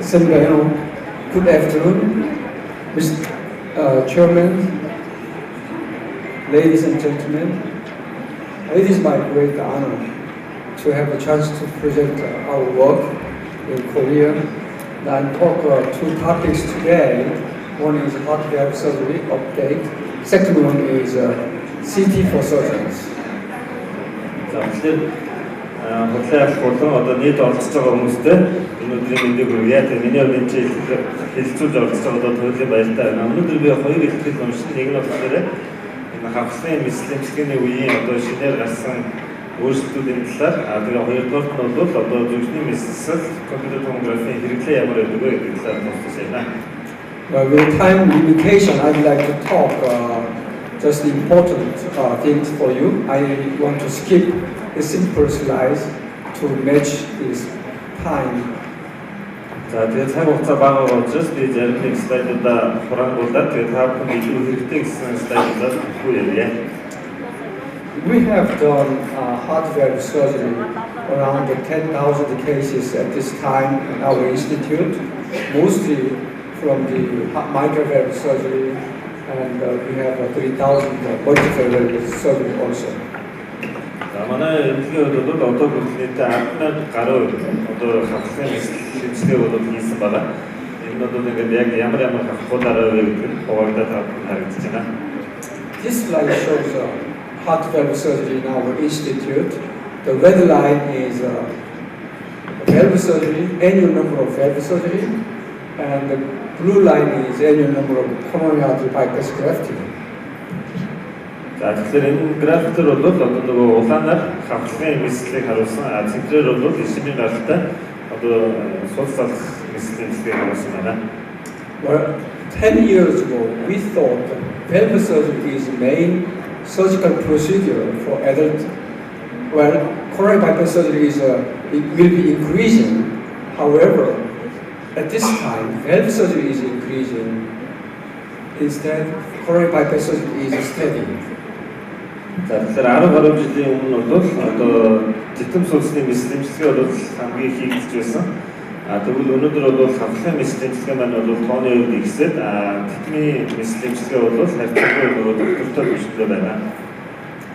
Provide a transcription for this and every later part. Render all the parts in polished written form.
Good afternoon, Mr. Chairman, ladies and gentlemen. It is my great honor to have a chance to present our work in Korea. And talk two topics today. One is heart valve surgery update. Second one is CT for surgeons. Хотлох болон одоо нийт оролцож байгаа хүмүүстээ өнөөдрийн мэндийг хүргье. Тэгээд миний хувьд энэ хэлэлцүүлж оролцож байгаа төлөвлөлийн баяртай байна. Өнөөдөр би хоёр ихтгэл уншсан. Нэг нь болохоор энэ хавцлын мэслэмжлэгийн үеийн одоо шинээр гарсан өөрчлөлтүүдийн талаар тэгээд хоёрдугаар нь бол одоо зүрхний мэслэл компьютер томографийн хэрэглээ ямар байдаг вэ гэдэг талаар тусгасан байна. With time limitation, I'd like to talk just important things for you. I want to skip the simple slides to match this time. За тэгээд цаг хугацаа бага учраас би зарим нэг слайдуудаа хурангуулаад тэгээд та бүхэн илүү хэрэгтэй гэсэн слайдуудаар хүргье. We have done heart valve surgery around 10,000 cases at this time in our institute, mostly from the mitral valve surgery, and we have 3,000 multi-valve surgery also. манай эмнэлгийн хувьд одоо бүртнийтэй 10,000 гаруй одоо хавцлын мэслэлцгээ болоод хийсэн байгаа. Энэ бол ингээд яг ямар хавцуудаараа вэ гэдэг нь хуваагдаад харагдаж байна. This slide shows heart valve surgery in our institute. The red line is valve surgery, annual number of valve surgery, and the blue line is annual number of coronary artery bypass grafting. За тэгэхээр энэ графикээр бол одоо нөгөө улаанаар хавцлын мэслэлийг харуулсан. Цэнтрээр бол ишмийн гаралтай одоо сул салах мэслэлийг харуулсан байна. Well, 10 years ago, we thought valve surgery is the main surgical procedure for adults. Well, coronary bypass surgery it will be increasing. However, at this time, valve surgery is increasing. Instead, coronary bypass surgery is steady. За тэгэхээр 10 гаруй жилийн өмнө бол одоо титэм судасны мэслэмжлэгээ бол хамгийн хийгдэж байсан. Тэгвэл өнөөдөр бол хавцлын мэслэмжлэгээ маань бол тооны үед ихсээд титмийн мэслэмжлэгээ бол харьцангуй нөгөө доктортой хөгжлөө байна.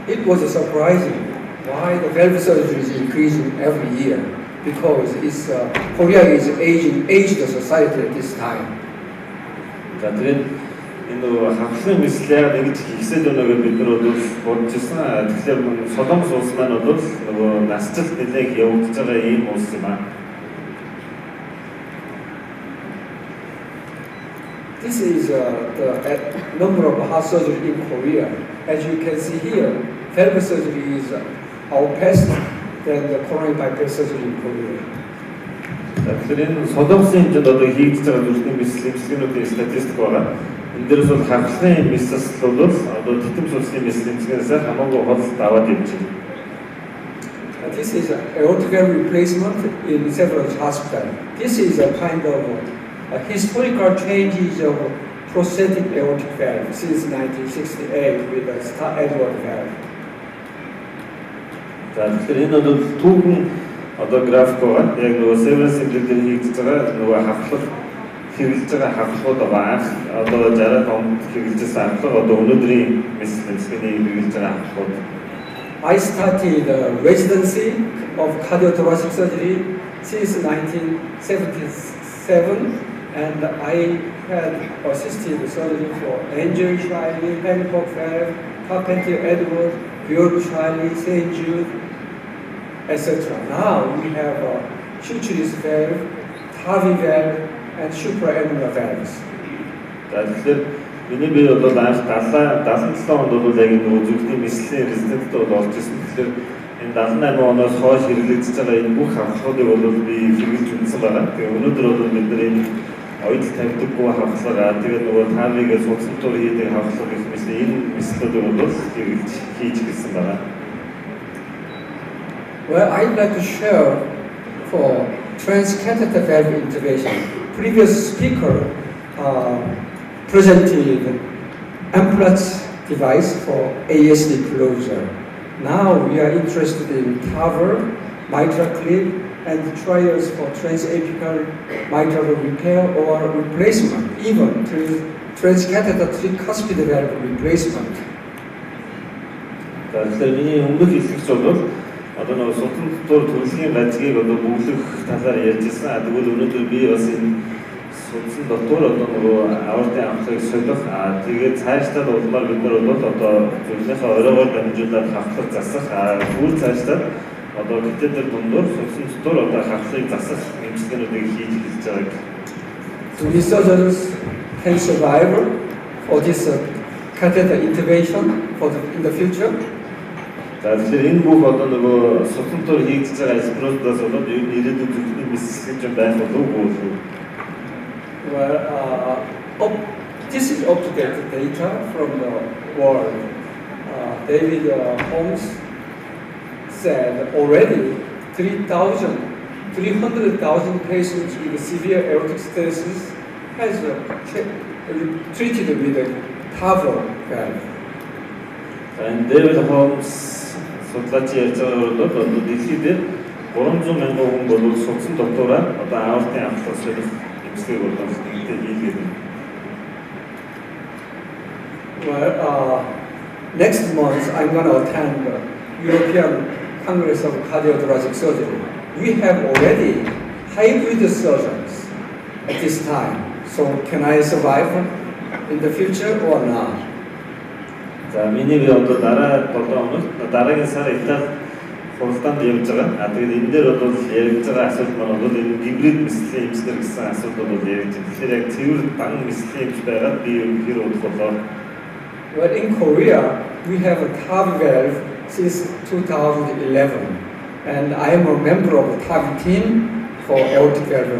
It was surprising why the valve surgery is increasing every year because Korea is aged society at this time. За тэгээд энэ хавцлын мэслэлээр ингэж ихсээд өнөөгөө бид нар бол бодож ирсэн. Тэгэхээр Солонгос улс маань бол нөгөө насжилт нэлээд явагдаж байгаа ийм улс юм аа. This is the number of heart surgery in Korea. As you can see here, valve surgery is outpaced than the coronary bypass surgery in Korea. Тэгэхээр энэ Солонгосын хэмжээнд одоо хийгдэж байгаа зүрхний мэслэлчгэнүүдийн статистик байгаа. Энэ дээрс бол хавцлын мэслэл бол одоо титэм судасны мэслэлчгээс хамаагүй хол даваад явж байна. This is aortic valve replacement in several hospitals. This is a kind of a historical changes of prosthetic aortic valve since 1968 with the Star Edward valve. За тэгэхээр энэ бол түүхэн одоо график байгаа. Яг нөгөө severance дээр хийгдэж байгаа нөгөө хавцлах хэрэглэж байгаа хавцлууд байгаа. Одоо 60 онд хэрэглэжсэн хавцлага одоо өнөөдрийн мэслэлцгээний хэрэглэж байгаа хавцлууд. I started residency of cardiothoracic surgery since 1977, and I had assisted surgery for Angel Shiley, Hancock valve, Carpenter Edward, Bjork Shiley, St. Jude, etc. Now we have Chuchris valve, Harvey valve, and supraannular valves. Тэгэхээр миний би бол анх 77 онд бол яг нөгөө зүрхний мэслэлийн резидентд бол орж ирсэн. Тэгэхээр энэ 78 оноос хойш хэрэглэгдэж байгаа энэ бүх хавцлуудыг бол би хэрэглэж үзсэн байгаа. Тэгээ өнөөдөр бол бид нар энэ оюутан тавьдаггүй хавцлага тэгээд нөгөө таавигээ судасны тур хийдэг хавцлага гэх мэт энэ мэслэлүүдийг бол хэрэглэж хийж гэлсэн байгаа. Well, I'd like to share for transcatheter valve intervention. Previous speaker presented Amplatz device for ASD closure. Now we are interested in TAVR, mitral clip, and trials for transapical mitral repair or replacement, even transcatheter tricuspid valve replacement. Тэгэхээр миний өмнөх хэлгч бол одоо нэг судасны дотор төрөлхийн гажгийг одоо бүглэх талаар ярьж ирсэн. Тэгвэл өнөөдөр би бас энэ судасны дотор одоо нөгөө аортын амхлыг солих тэгээд цаашлаад улмаар бид нар бол одоо зөвхөнийхөө оройгоор дамжуулаад хавхлах засах бүр цаашлаад одоо катетер дундуур судасны дотор одоо хавхлыг засах эмчилгээнүүдийг хийж эхэлж байгааг. So these surgeons can survive for this catheter intervention in the future. Тэгэхээр энэ бүх одоо нөгөө судасны дотор хийгдэж байгаа аспиратоос болоод юу ирээдүйн зөвхөн мэсэлж байх болов уу? Well, this is up-to-date data from the world. David Holmes said already 300,000 patients with severe aortic stenosis has treated with a TAVR valve. And David Holmes судлаач ярьж байгаа бол одоо дэлхийд 300,000 хүн бол судасны дотороо одоо аортын амхлаас солих эмчилгээг болон хийгээд байна. Well, next month I'm going to attend the European Congress of Cardiothoracic Surgery. We have already hybrid surgeons at this time. So can I survive in the future or not? За миний би одоо дараагийн сар Итали хуралдаанд явж байгаа. Тэгээд энэ дээр бол яригдж байгаа асуулт маань бол энэ гибрид мэслийн эмчилгээ гэсэн асуулт бол яригдж байна. Тэгэхээр яг цэвэр дан мэслийн эмч байгаад би хэр удаа. Well, in Korea we have a TAVI valve since 2011, and I am a member of the TAVI team for aortic valve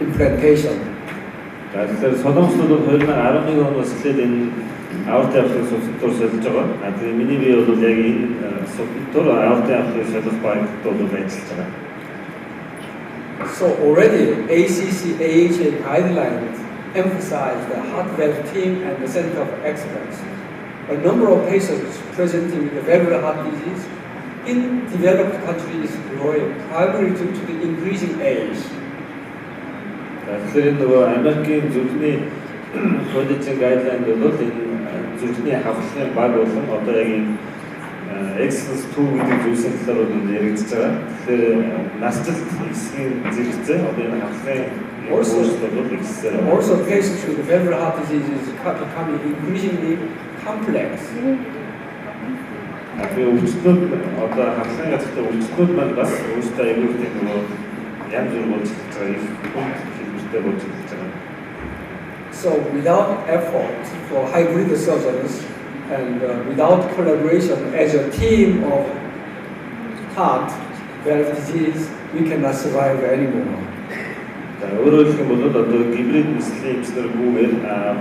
implantation. Тэгэхээр солонгослууд 2011 оноос эхлээд энэ аортын амхлыг судасны дотор солиж байгаа. Тэгээд миний бие бол яг энэ судасны дотор аортын амхлыг солих баярт бол ажиллаж байгаа. So already ACC AHA guidelines emphasize the heart valve team and the center of excellence. A number of patients presenting with valvular heart disease in developed countries is growing, primarily due to the increasing age. Тэгэхээр нөгөө Америкийн зүрхний кодичийн гайдлайн бол энэ зүрхний хавхлын баг болон одоо яг энэ Excellence 2 гэдэг зүйлсийн талаар бол яригдж байгаа. Тэгэхээр насжилт хэсгийн зэрэгцээ одоо энэ хавхлын also patients with valvular heart disease is becoming increasingly complex. Тэгэхээр өвчтөд одоо хавхлын газарт өвчтөд маань бас өөрсдөө аюултай нөгөө янз бүр болж байгаа юм. So without effort for hybrid surgeons and without collaboration as a team of heart valve disease, we cannot survive anymore. Өөрөөр хэлбэл одоо гибрид мэслийн эмчилгээгүйгээр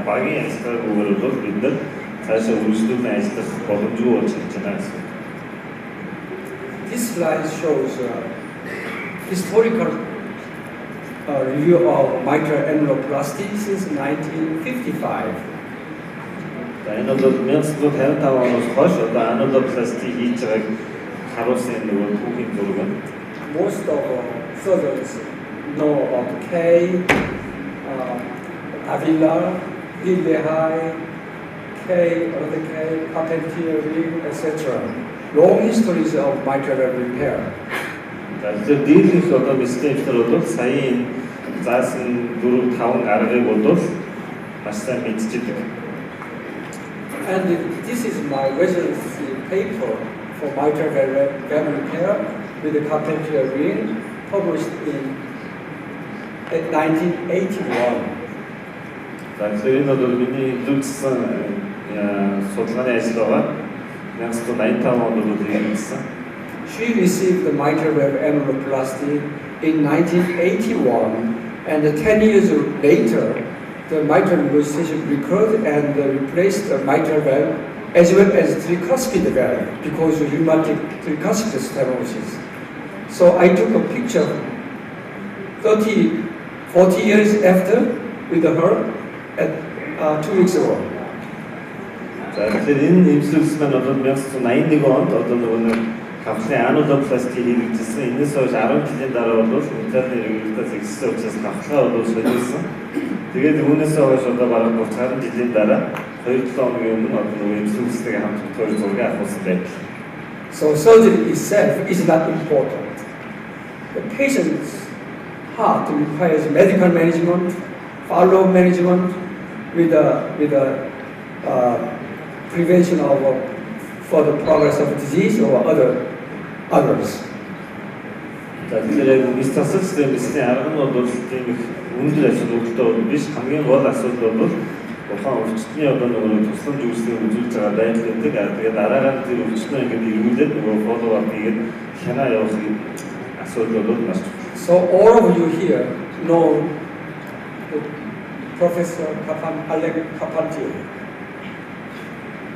багийн ажиллагаагаар бол бид нар цаашаа үргэлжлүүлэн ажиллах боломжгүй болж байна гэсэн. This slide shows historical review of mitral annuloplasty since 1955. Энэ бол 1955 оноос хойш одоо annuloplasty хийж байгааг харуулсан нөгөө түүхийн зураг байна. Most of surgeons know of K, Avila, Lillehei, Carpentier, etc. Long histories of mitral valve repair. Тэгэхээр дийлэнх одоо мэслийн эмчилгээ бол саяын заасан 4-5 аргыг бол маш сайн мэдчихдэг. And this is my residency paper for mitral valve repair with the Carpentier ring, published in 1981. Тэгэхээр энэ бол миний зөвсөн судалгааны ажил байгаа. 1985 онд бол хийгдсэн. She received the mitral valve annuloplasty in 1981, and 10 years later, the mitral regurgitation recurred and replaced the mitral valve as well as tricuspid valve because of rheumatic tricuspid stenosis. So I took a picture 40 years after with her at 2 weeks ago. Тэгэхээр энэ эмчилгэс маань одоо 1981 онд одоо нөгөө хавхлын анулопластик хийгдсэн. Энэс хойш 10 жилийн дараа бол интерны регуляторс existсэн учраас хавхлаа бол солиулсан. Тэгээд үүнээс хойш одоо бараг 30 жилийн дараа 2-7 хоногийн өмнө одоо нөгөө эмчилгээнтэйгээ хамт хоёр зураг авсан байдаг. So surgery itself is not important. The patient's heart requires medical management, follow management with prevention of further progress of disease or others. Тэгэхээр мис засал системийн арга нь бол тийм их өндөр асуудалтай биш. Хамгийн гол асуудал бол ухаан өвчтний одоо нөгөө тусламж үйлчлэгийг үзүүлж байгаа байдал гэдэг. Тэгээд дараагаар тэр өвчтнөө ингээд эргүүлээд нөгөө follow up хийгээд хянаа явах асуудал бол маш. So all of you here know Professor Carpentier.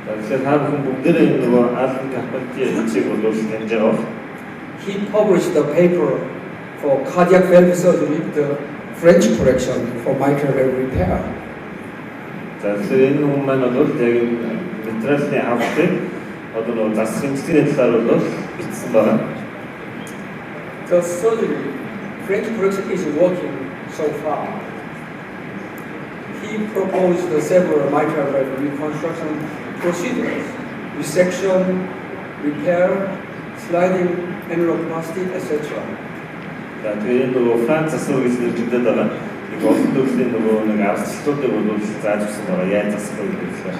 Тэгэхээр та бүхэн бүгдээрээ нөгөө Ален Carpentier хичээг бол таньж байгаа. He published a paper for cardiac valve surgery, the French correction for mitral valve repair. Тэгэхээр энэ хүн маань бол яг материалны хавтыг одоо нөгөө засгийн талаар бол бичсэн байна. The surgery, French correction is working so far. He proposed several mitral valve reconstruction procedures: resection, repair, sliding annuloplasty, etc. Тэгээд нөгөө Франц засвар гэж нэрлэдэг байгаа. Их олон төрлийн нөгөө нэг аргачлалуудыг бол зааж өгсөн байгаа. Яаж засах вэ гэхээр.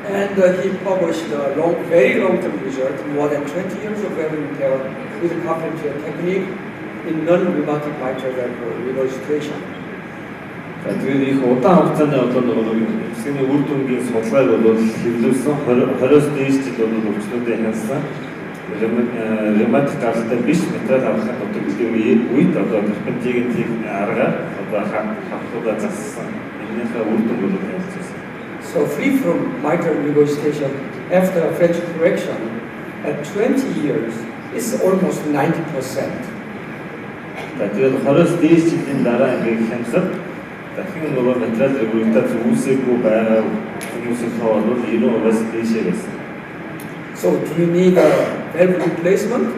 And he published a very long-term result, more than 20 years of valve repair with Carpentier technique in non-rheumatic mitral valve regurgitation. Тэгээд их удаан хугацааны одоо нөгөө эцгийн үр дүнгийн судалгааг бол хэвлүүлсэн 20-оос дээш жил бол өвчнүүдэд хянасан. Ревматик гаралтай биш материал авахын тутагдлын үед одоо Carpentier-ийн тийм арга одоо хавхлуудаа зассан. Энэхээ үр дүн бол хэлсэн. So free from mitral regurgitation after French correction at 20 years is almost 90%. Тэгээд 20-оос дээш жилийн дараа ингээд хямсад дахин нөгөө материал регуляторс үүсээгүй байгаа хүмүүсийн тоо бол 90%-аас дээшээ байсан. So do you need a valve replacement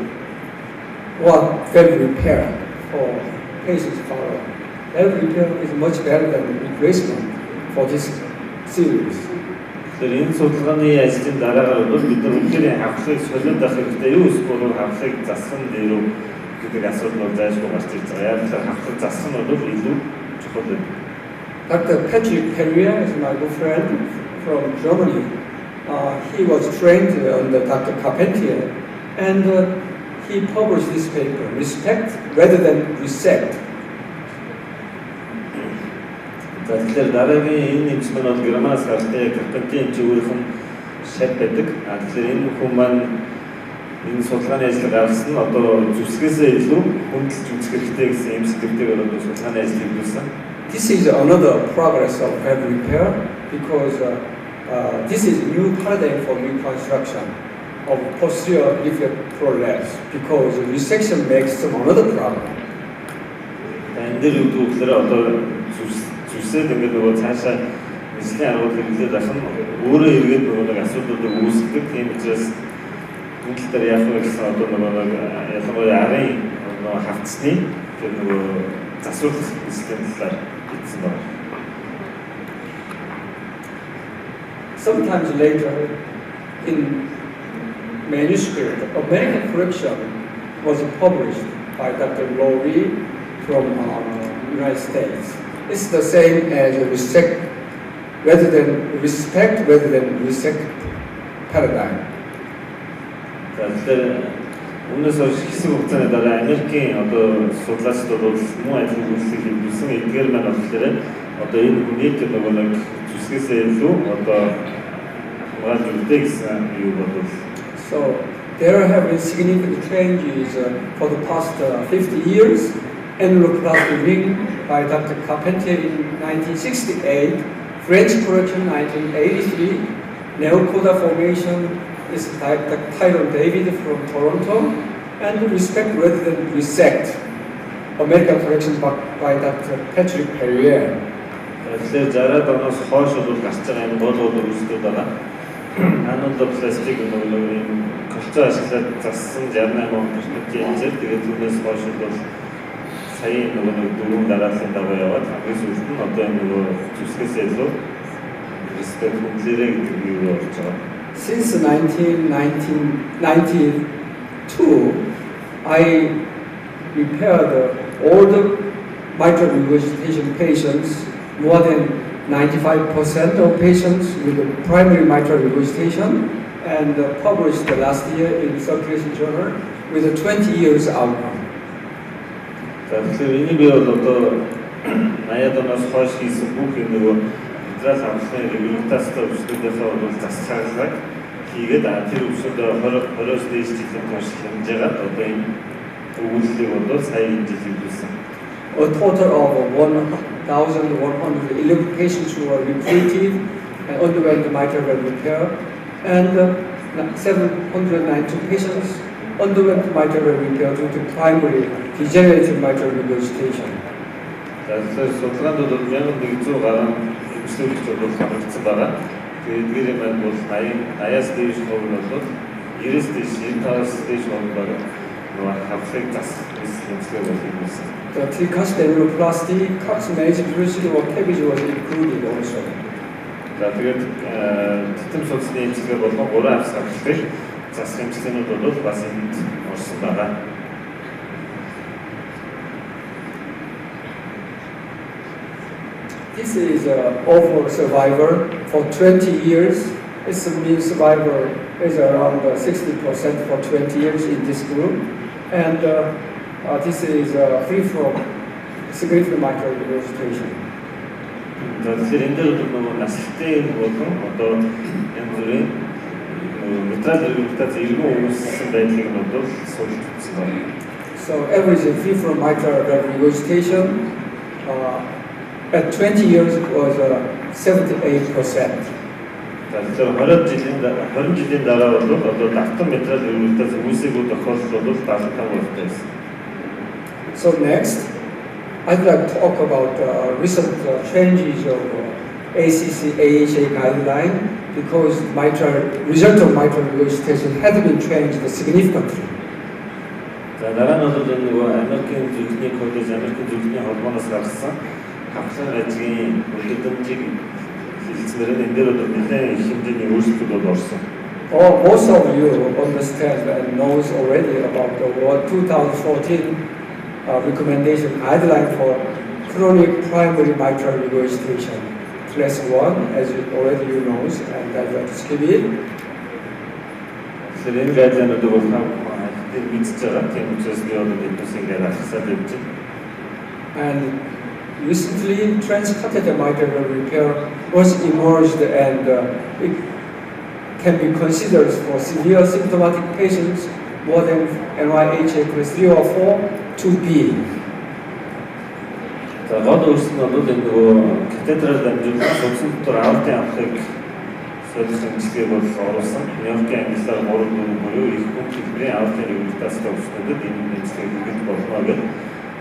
or valve repair for patients follow-up? Valve repair is much better than replacement for this series. Тэгэхээр энэ судалгааны ажлын дараагаар бол бид нар үнэхээр хавхлыг солиод авах хэрэгтэй юу эсвэл хавхлыг засах нь дээр үү гэдэг асуудал бол зайлшгүй гарч ирж байгаа. Яг л хавхлыг засах нь бол илүү чухал юм. Dr. Patrick Perrier is my good friend from Germany. He was trained under Dr. Carpentier, and he published this paper, Respect Rather Than Resect. Тэгэхээр дараагийн энэ эмчмэн бол Германаас гаралтай Carpentier зөвхөн шат байдаг. Тэгэхээр энэ хүн маань энэ судалгааны ажлыг авсан нь одоо зүсгээсээ илүү хүндэлж үзэх хэрэгтэй гэсэн юм сэтгэлтэйгээр одоо судалгааны ажил хийсэн. This is another progress of valve repair because this is new paradigm for reconstruction of posterior leaflet prolapse because resection makes another problem. Энэ дээр юу гэхээр одоо зүсээд ингээд нөгөө цаашаа нислэгийн аргууд хэрэглээд ахын өөрөө эргээд нөгөө нэг асуудлуудыг үүсгэдэг. Тийм учраас энэ тал дээр яг гэсэн одоо нөгөө ялангуяа арын нөгөө хавцсны тэр нөгөө засвар нислэгийн талаар бичсэн байна. Sometimes later, in manuscript, American correction was published by Dr. Lowry from United States. It's the same as respect rather than resect paradigm. Тэгэхээр үүнээс хойш хэсэг хугацааны дараа Америкийн одоо судлаачдад бол муу ажлын үйлчлэг хийсэн. Эдгээр маань болохоор одоо энэ хүний тэр нөгөө нэг зүсгээсээ илүү одоо So there have been significant changes for the past 50 years. Annuloplasty ring by Dr. Carpentier in 1968, French correction 1983, neocoda formation is Dr. Tyron David from Toronto, and respect rather than resect, American correction by Dr. Patrick Perrier. Тэгэхээр 60-аад оноос хойш бол гарч байгаа энэ гол үйлчлүүд байгаа. Анулопластик нөгөө тогтцоо ашиглаад зассан 68 он хүртэл тэгээд түүнээс хойш бол сая нэг дөрвөн дарааллын дагуу яваад хамгийн сүүлд нь одоо энэ нөгөө зүсгээс илүү респект хүнлэрээ гэдэг юу болж байгаа. Since 1992, I repaired all the mitral regurgitation patients, more than 95% of patients with primary mitral regurgitation, and published last year in Circulation Journal with a 20 years outcome. Тэгэхээр энийг би бол одоо 80-аад оноос хойш хийсэн бүх нөгөө митрал хамтны регулятастай өвчтүүдийнхээ бол засахлаг хийгээд тэр өвчтөд 20-оос дээш жилийн турш хэмжээгээд одоо энэ өгүүлбэрийг бол сая хэмжүүлсэн. A total of 1,111 patients who were recruited and underwent mitral valve repair, and 792 patients underwent mitral valve repair due to primary degenerative mitral regurgitation. Тэгэхээр судалгаанд бол 1100 гаруй өвчтөд бол хамрагдсан байгаа. Тэгээд эдгээр маань бол 80-аас дээш хувь нь бол 90-аас дээш 95-аас дээш хувь байгаа. нөгөө хавцыг засах хэмжээ бол хийсэн. The tricuspidoplasty, Cox major procedure or cabbage was included also. Тэгээд тэтэм судасны хэмжээ болон 3 авс авалтыг засах хэмжээнүүд бол бас энд орсон байгаа. This is an overall survivor for 20 years. Its mean survivor is around 60% for 20 years in this group, and this is free from significant mitral regurgitation. Тэгэхээр энэ дээр нөгөө наслтын болон одоо энэ зүрийн митрал регургитац иргэн үүссэн байдлыг бол суулгасан байна. So average free from mitral regurgitation at 20 years was 78%. Тэгэхээр 20 жилийн дараа бол одоо давтан митрал регургитац үүсээгүй тохиолдол бол 75% байсан. So next, I'd like to talk about recent changes of ACC/AHA guideline, because result of mitral regurgitation had been changed significantly. За дараа нь бол нөгөө Америкийн зүрхний коллеж, Америкийн зүрхний холбооноос гарсан хавцлын ажгийн үлдэмжийг хэлцээр энэ дээр бол нэлээд их хэмжээний өөрчлөлт бол орсон. Most of you understand and knows already about the 2014 recommendation guideline for chronic primary mitral regurgitation, class 1, as already you know, and I'd like to skip it. So энэ guideline-ууд бол мэдж байгаа тийм учраас би одоо биднээс ингээд ахсаад явж байна. And recently, transcatheter mitral valve repair was emerged, and it can be considered for severe symptomatic patients more than NYHA class 3 or 4 to B. За гол үүс нь бол энэ нөгөө катедрал дамжуулан судасны дотор аортын авахыг солих хэмжээг бол оруулсан. Нью-Йоркийн ангиллаар 3 буюу их хүн хэлбэрийн аортын регургитацтай өвчтөдөд энэ хэмжээг хийх болно гэж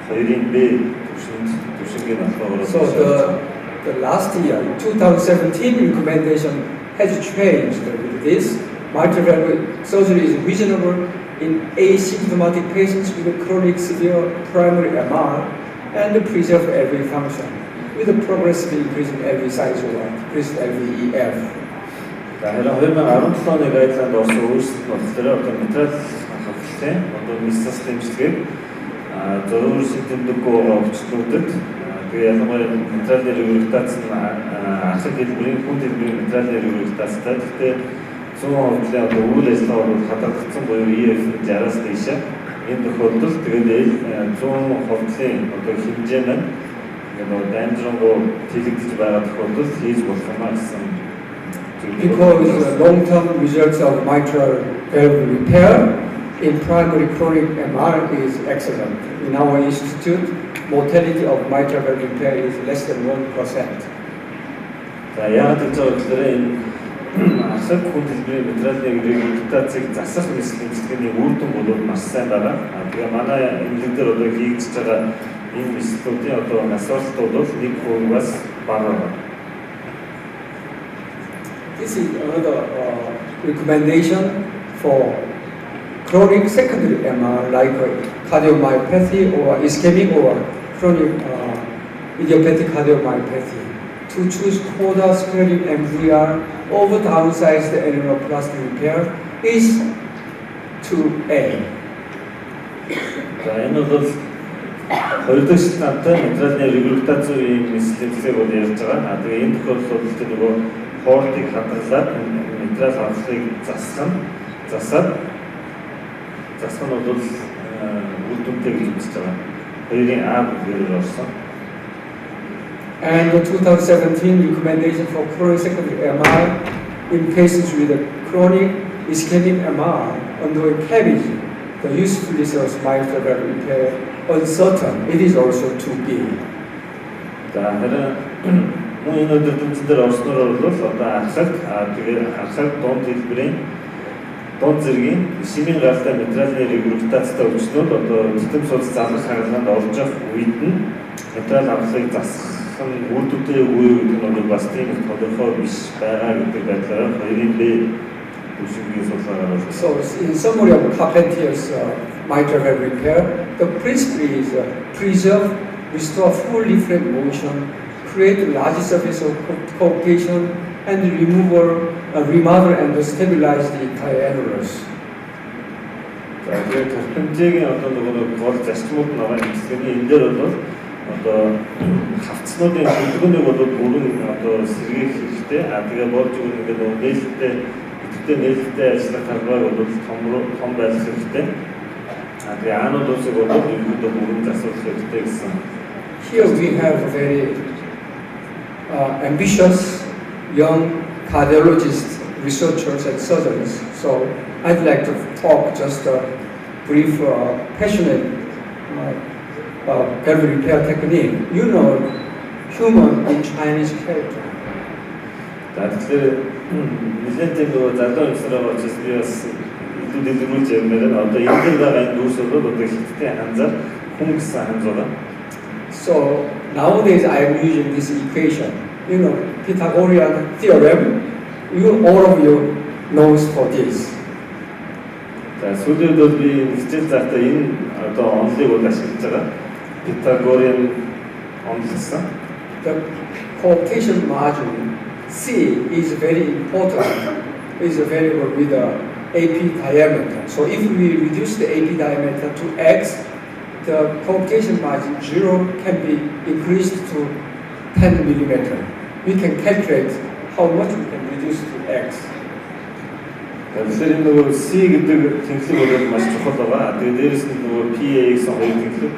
2-ын B төвшингийн албагаар. So the last year, 2017 recommendation has changed with this. Mitral valve surgery is reasonable in asymptomatic patients with a chronic severe primary MR and preserve LV function with a progressively increasing LV size or increased LVEF. Тэгэхээр 2017 оны гайдланд орсон өөрчлөлт болохоор одоо митрал хавцлын одоо мисс системчлэгийг зөвөр шийдэмдэггүй өвчтүүдэд тэгээ ялангуяа митрал регургитац нь ахлах хэлбэрийн хүн хэлбэрийн митрал регургитацтай гэхдээ 100% одоо үйл ажиллагаа бол хадгалагдсан буюу EF 60-аас дээш энэ тохиолдолд тэгээд 100% одоо хэмжээ маань ингээд дамжрангуу тэлэгдэж байгаа тохиолдолд хийж болох юм гэсэн. Because long-term results of mitral valve repair in primary chronic MR is excellent. In our institute, mortality of mitral valve repair is less than 1%. За яагаад гэж бодохоор энэ асар хүн хэлбэрийн митрал регургитацийг засах мэтлэгний үр дүн бол маш сайн байгаа. Тэгээ манай эмнэлэг дээр одоо хийгдэж байгаа энэ мэтлэгүүдийн одоо насварлтууд бол 1%-аас бага байна. This is another recommendation for chronic secondary MR like cardiomyopathy or ischemic or chronic idiopathic cardiomyopathy. To choose CODA squaring MVR over downsized annuloplasty repair is 2A. За энэ бол хоёр дахь стандтай материалын регулятацийн мэдлэлийг бол ярьж байгаа. Тэгээ энэ тохиолдолд нөгөө хоортыг хадгалаад материал авахыг засаад засах нь бол үр дүнтэй гэж үзэж байгаа. Хоёрын А бүгээр орсон. And the 2017 recommendation for chronic secondary MR in patients with a chronic ischemic MR undergoing CABG, the usefulness of mitral valve repair uncertain. It is also 2B. За харин мөн энэ өдөртөмцөн дээр орсноор бол одоо архаг дунд хэлбэрийн дунд зэргийн ишимийн гаралтай материалын регулятацтай өвчнүүд одоо титэм судас залгах хаалганд орж явах үед нь материал авахыг засах нь үр дүнтэй үе гэдэг нь бас тийм тодорхой биш байгаа гэдэг байдлаар хоёрын Б бүшингийн судалгаагаар. So in summary of Carpentier's mitral valve repair, the principle is preserve, restore full leaflet motion, create large surface of coaptation, and remodel and stabilize the entire annulus. За тэгээд Carpentier's одоо нөгөө гол зарчмууд нь байгаа юм. Энэ дээр бол одоо хавцнуудын хөдөлгөөнийг бол бүрэн одоо сэргээх хэрэгтэй. Тэгээ болж өгөх ингээд нөгөө нээлттэй ажиллах талбайг бол том байх хэрэгтэй. Тэгээ аанууд усыг бол ерөнхийдөө бүрэн засварлах хэрэгтэй гэсэн. Here we have a very ambitious young cardiologists, researchers and surgeons. So I'd like to talk just a brief, passionate valve repair technique. You know, human in Chinese character. За тэгэхээр нэлээд нөгөө залуу эмчнэрээ очиж би бас илүү дэлгэрүүлж явмаар одоо энэ дээр байгаа энэ дүрс бол одоо хиттэй ханзаар хүн гэсэн ханз байгаа. So nowadays I am using this equation. You know, Pythagorean theorem. All of you knows for this. За сүүлийн бол би хичээл заартаа энэ одоо онолыг бол ашиглаж байгаа. Pythagorean онолсон. The coaptation margin C is very important. Is a variable with the AP diameter. So if we reduce the AP diameter to X, the coaptation margin 0 can be increased to 10 millimeter. We can calculate how much we can reduce to X. Тэгэхээр энэ нөгөө C гэдэг тэнхлэг бол маш чухал байгаа. Тэгээд дээрэс нь нөгөө PA гэсэн хоёр тэнхлэг.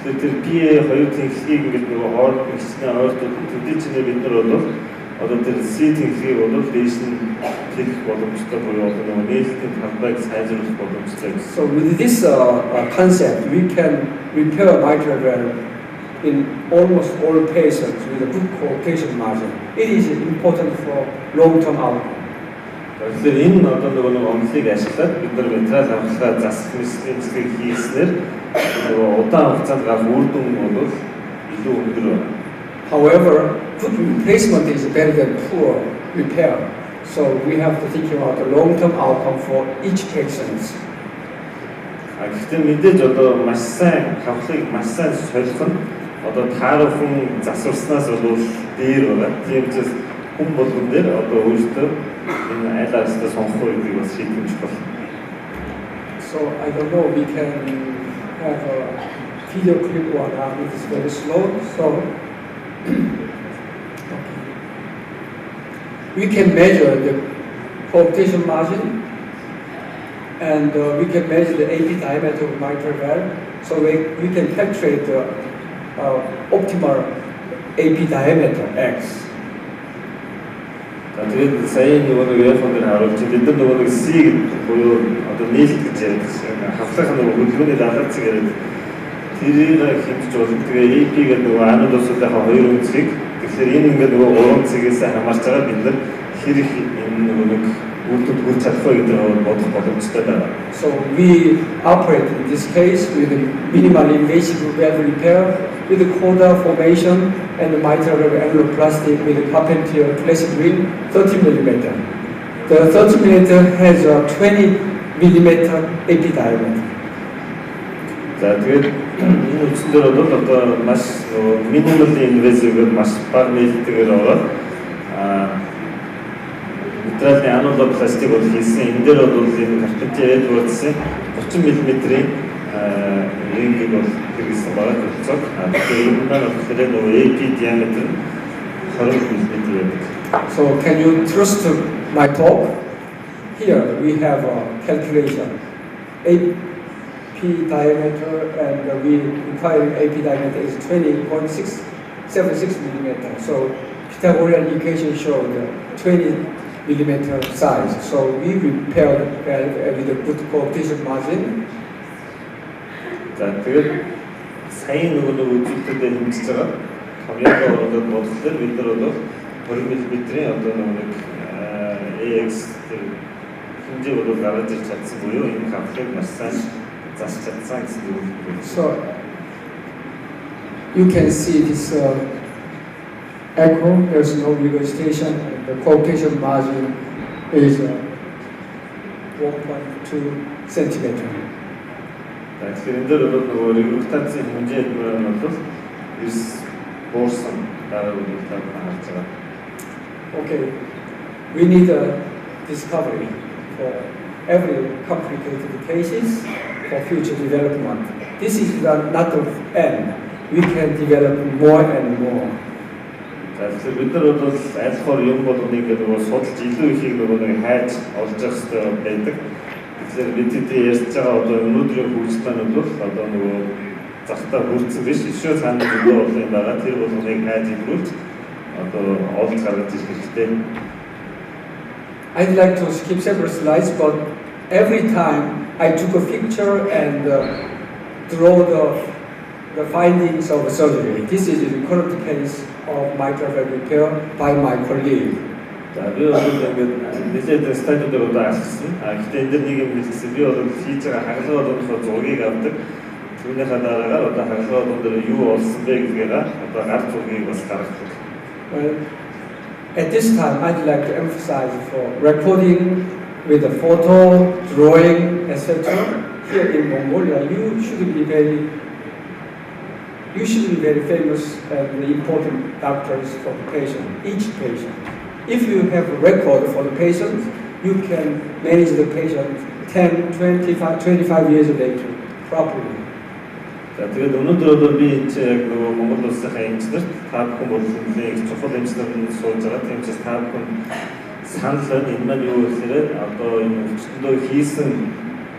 Тэгэхээр тэр PA хоёр тэнхлэгийг ингээд нөгөө хооронд бичсэн ойртууд төдий чинээ бид нар бол одоо тэр C тэнхлэгийг бол дээш нь хэлэх боломжтой буюу одоо нөгөө нээлтийн талбайг сайжруулах боломжтой. So with this concept, we can repair mitral valve in almost all patients with a good coaptation margin. It is important for long-term outcome. Тэгэхээр энэ одоо нөгөө онолыг ашиглаад бид нар материал авахлаа засах мэтлэг хийснээр нөгөө удаан хугацаанд гарах үр дүн бол илүү өндөр байна. However, good replacement is better than poor repair. So we have to think about the long-term outcome for each patient. Гэхдээ мэдээж одоо маш сайн хавхлыг маш сайн солих нь одоо таарах хүн засварснаас бол дээр байгаа. Тийм ч хүн болгон дээр одоо өөртөө энэ айл алстаа сонгох үедээ бас шийдвэрч болно. So I don't know, we can have a video clip one. It is very slow. So we can measure the coaptation margin, and we can measure the AP diameter of mitral valve. So we can calculate the optimal AP diameter X. Тэгээд сая нөгөө яахан дээр харуулж бид нар нөгөө C буюу одоо нээлт гэж ярьдаг. Хавлах нөгөө хөдөлгөөний даалгаврыг яриад тэрийг хэмжиж болно. Тэгээ AP гэдэг нөгөө анууд усуудынхаа хоёр үнцгийг тэгэхээр энэ ингээд нөгөө уран цэгээс хамаарч байгаа бид нар хэрэг энэ нөгөө үлдэд хүрч чадах вэ гэдэг бодох боломжтой байна. So we operate in this case with minimally invasive valve repair with the CODA formation and the mitral valve annuloplasty with the Carpentier classic ring 30 millimeter. The 30 millimeter has a 20 millimeter AP diameter. За тэгээд энэ үндсээр бол одоо маш minimally invasive маш бага нээлттэйгээр ороод материалын анулопластик бол хийсэн. Энэ дээр бол энэ Carpenter Edwards-ийн 30 мм-ийн рингийг бол хэрэгсэн байгаа төлцөг. Тэгэхээр энэ маань болохоор нөгөө AP diameter 20 мм байдаг. So can you trust my talk? Here we have a calculation. AP diameter and we require AP diameter is 20.676 millimeter. So Pythagorean equation showed 20 millimeter size. So we prepared with a good coefficient margin. За тэгээд сайн нөгөө үзүүлэлтэд хэмжиж байгаа. Камераа ороод бодлоор бид нар бол 20 мм-ийн одоо нэг AX хэмжээ бол гаргаж ирж чадсан буюу энэ камерыг маш сайн засч чадсан гэсэн үг. So you can see this echo. There's no regurgitation. The coefficient margin is 1.2 centimeter. Тэгэхээр энэ дээр бол нөгөө регургитацийн хэмжээ нь бол 9 буурсан дараа үйлдэл харж байгаа. Okay, we need a discovery for every complicated cases for future development. This is not of end. We can develop more and more. Тэгэхээр бид нар бол аль хор юм болгоныг нөгөө судалж илүү ихийг нөгөө нэг хайж олж явах хэрэгтэй байдаг. Тэгэхээр бид ярьж байгаа одоо өнөөдрийн хөгжлөөн бол одоо нөгөө захтаа хүрсэн биш ишөө цаана зөвлөө бол юм байгаа. Тэр болгоныг хайж илрүүлж одоо олж гаргаж ирэх хэрэгтэй. I'd like to skip several slides, but every time I took a picture and draw the findings of surgery. This is the current case of mitral valve repair by my colleague. За би бол ингээд нэлээд стадиудаар одоо алхсан. Гэхдээ энэ дэр нэг юм хэлсэн. Би бол хийж байгаа хагалгаа болгохоор зургийг авдаг. Түүнийхээ дараагаар одоо хагалгаа болгохоор юу болсон бэ гэдгээр одоо гар зургийг бас гаргадаг. At this time, I'd like to emphasize for recording with a photo, drawing, etc. Here in Mongolia, you should be very famous and important doctors for the patient, each patient. If you have a record for the patient, you can manage the patient 10, 25 years later properly. За тэгээд өнөөдөр бол би энэ яг нөгөө Монгол улсын инженерт та бүхэн бол их чухал инженерд сууж байгаа. Тийм ч та бүхэн санал байна. Энэ маань юу гэхээр одоо энэ өвчтөндөө хийсэн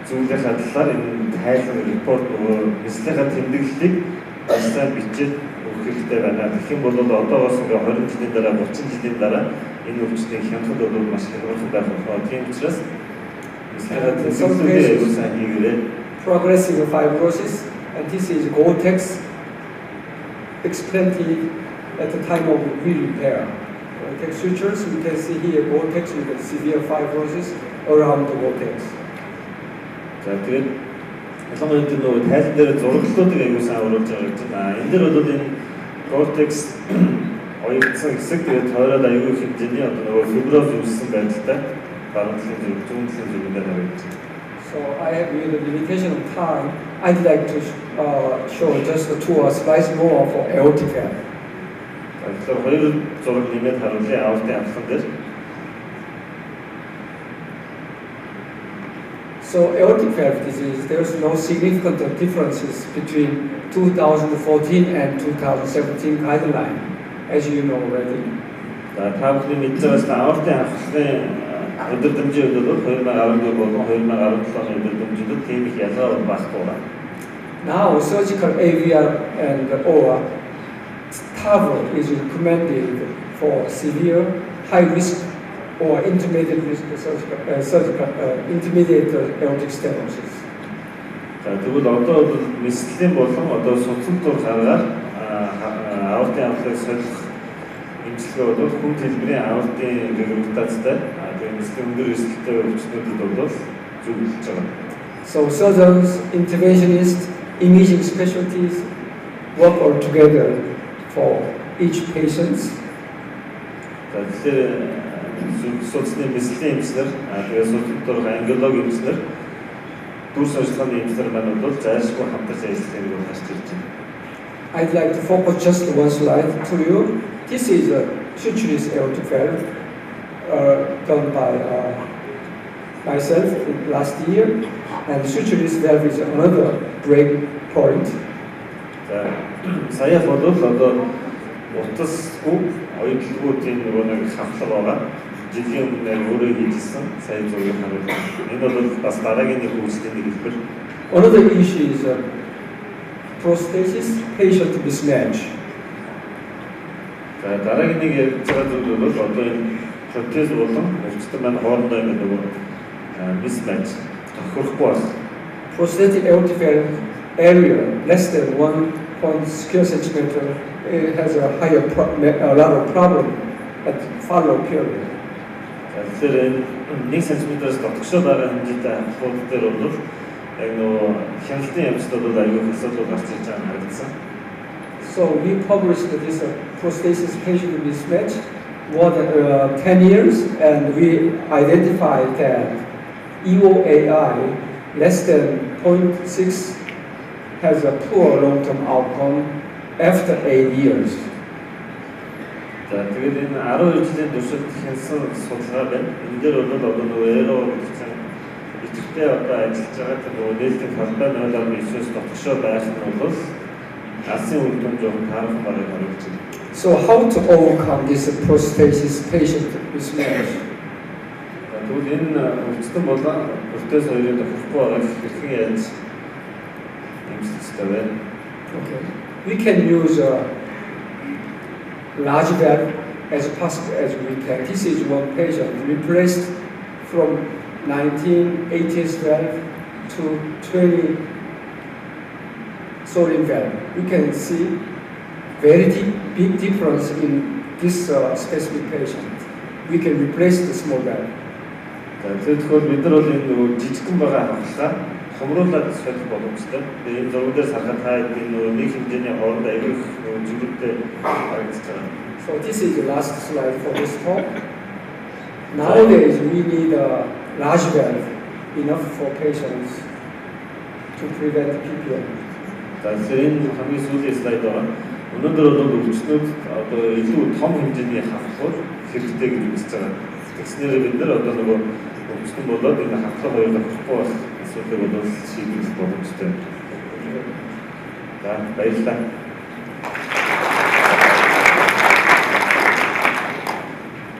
зүйлийнхаа талаар энэ тайлбар репорт нөгөө нислэгээ тэмдэглэлийг басаа бичиж өгөх хэрэгтэй байна. Тэгэх юм бол одоогоос ингээ 20 жилийн дараа 30 жилийн дараа энэ өвчтөний хянахад бол маш хялбархан байх болно. Тийм учраас нислэгээ тэмдэглэлээ аюул сайн хийгээрэй. Progressive fibrosis. And this is Gore-Tex explanted at the time of repair. Gore-Tex sutures, you can see here Gore-Tex with a severe fibrosis around the Gore-Tex. За тэгээд ялангуяа энэ нөгөө тайлбар дээр зураглалуудыг аягүй сайн оруулж байгаа гэж байна. Энэ дээр бол энэ Gore-Tex оюутсан хэсэг тэгээд тойроод аягүй хэмжээний одоо нөгөө фиброз үүссэн байдалтай баруунлын зүүнлэн зүгээрээ харагдаж байна. So I have with the limitation of time, I'd like to show just 2 slides more for aortic valve. Тэгэхээр хоёр зураг нэмээд харуулъя аортын амлан дээр. So aortic valve disease, there's no significant differences between 2014 and 2017 guideline, as you know already. За та бүхний мэдж байгаа аортын амлын өдөрдмжид бол 2014 болон 2017 оны өдөрдмжид тийм их ялгаа байхгүй байна. Now surgical AVR and OR TAVR is recommended for severe, high risk or intermediate risk intermediate aortic stenosis. За тэгвэл одоо бол нислэлийн болон одоо судсан дур гаргаар аортын амлыг солих имчилгээ бол хүн хэлбэрийн аортын регургитацтай тэгээд нислэгийн өндөр эрсдэлтэй өвчтнүүдэд бол зөвлөж байгаа. So surgeons, interventionists, imaging specialties work all together for each patient. Тэгэхээр судасны нислэгийн эмчнэр тэгээд судсан дур ангиологи эмчнэр дүрс ажиллагааны эмчнэр маань бол зайлшгүй хамтарч ажиллах хэрэг гарч ирж байна. I'd like to focus just one slide to you. This is a sutureless aortic valve done by myself last year, and sutureless valve is another break point. За сая бодвол одоо утасгүй оюутлгүй тийм нэг хавлага байгаа. Жилийн өмнө өөрөө хийжсэн сая зургийг харуулсан. Энэ бол бас дараагийн нэг үйлчлэлийн хэлбэр. Another issue is prosthesis patient mismatch. За дараагийн нэг ярьж байгаа зүйл бол одоо энэ протез болон өвчтөн маань хоорондоо нэг mismatch тохирохгүй байна. Prosthetic aortic valve area less than 1 square centimeter has a lot of problem at follow period. Тэгэхээр 1 см-аас дотгошоо байгаа хэмжээтэй хавхууд дээр бол яг нөгөө хяналтын явцдад бол аюул асуудал гарч ирж байгаа харагдсан. So we published this prosthesis patient mismatch more than 10 years, and we identified that EOAI less than 0.6 has a poor long-term outcome after 8 years. За тэгээд энэ 12 жилийн туршид хянсан судалгаа байна. Энэ дээр бол одоо нөгөө эро гэсэн идэвхтэй одоо ажиллаж байгаа нөгөө нээлтийн талбай 0.9-с дотгошоо байх нь бол алсын үр дүн жоохон таарах бараг харуулж байна. So how to overcome this prosthesis patient mismatch? Тэгвэл энэ өвчтөн болон протез хоёрын тохирохгүй байгааг хэрхэн яаж нэмэлттэй байна? Okay. We can use a large valve as possible as we can. This is one patient replaced from 1980s valve to 20 Sorin valve. We can see very big difference in this specific patient. We can replace the small valve. Тэгэхээр бид нар бол энэ нөгөө жижигхэн байгаа хавхлаа хомруулаад солих боломжтой. Тэгээ энэ зураг дээр харахад хаад энэ нөгөө нэг хэмжээний хооронд аюул нөгөө зүйлүүдтэй харагдаж байгаа. So this is the last slide for this talk. Nowadays we need a large valve enough for patients to prevent PPM. Тэгэхээр энэ хамгийн сүүлийн слайд байна. Өнөөдөр бол өвчтнүүд одоо илүү том хэмжээний хавхлууд хэрэгтэй гэж үзэж байгаа. Тэгснээр бид нар одоо нөгөө өвчтөн болоод энэ хавхлага хоёр тохирохгүй байх асуудлыг бол шийдэх боломжтой. За баярлалаа.